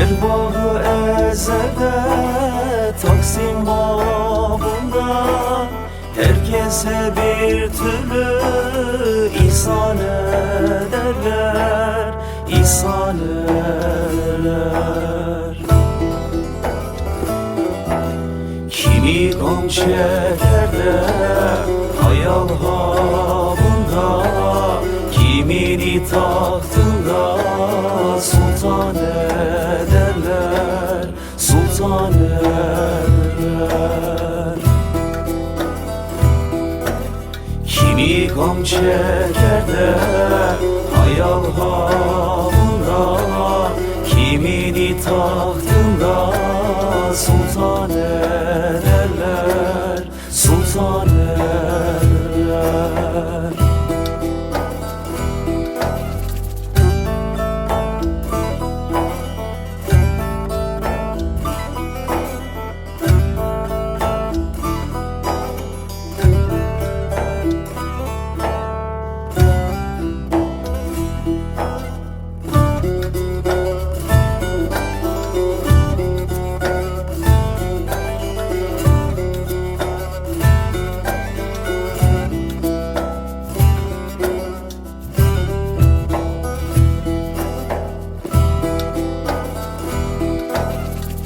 Ervahı ezelde Taksim babında herkese bir türlü ihsan ederler, ihsan ederler. Kimi gam çeker de hayal havında, kimini tahtında sultan ederler, sultan ederler. Kimi gam çeker de hayal havında, kimini tahtında sultan ederler, sultan ederler.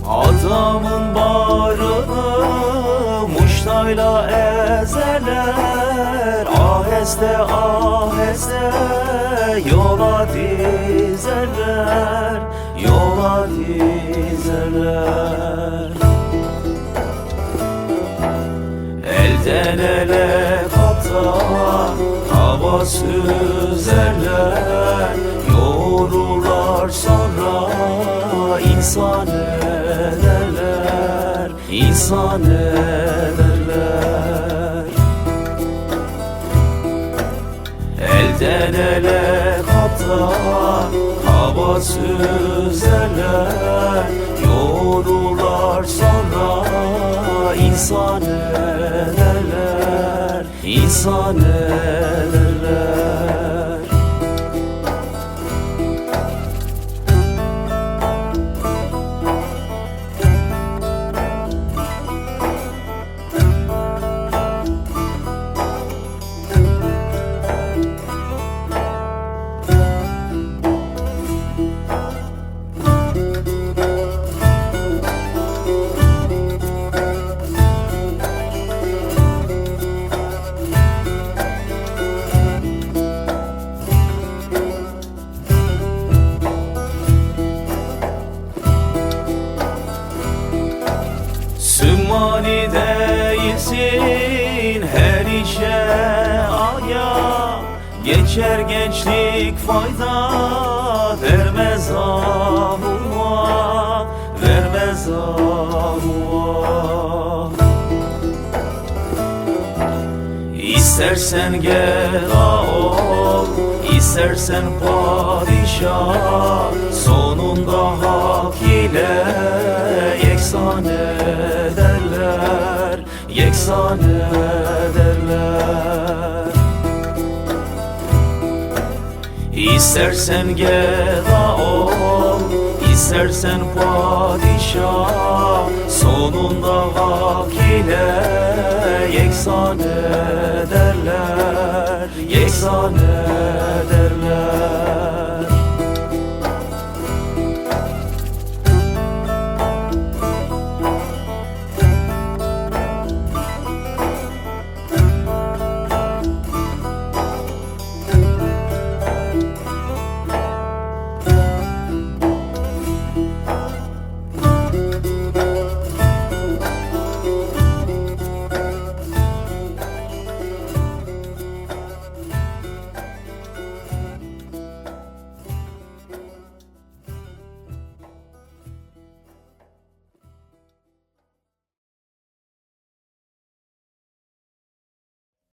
Adamın barını muştayla ezerler, aheste aheste yola dizerler, yola dizerler. Elden ele kaptan hava süzerler, yoğururlar sonra insan ederler, insan ederler. Elden ele kaptan hava süzerler, yoğururlar sonra insan ederler, insan ederler. Sümmani değilsin her işe aya, geçer gençlik fayda vermez ahuma, vermez ahuma. İstersen gel ol, istersen padişah, sonunda hak ile yeksan ederler, yeksan ederler. İstersen geda ol, istersen padişah, sonunda hak ile yeksan ederler, yeksan ederler.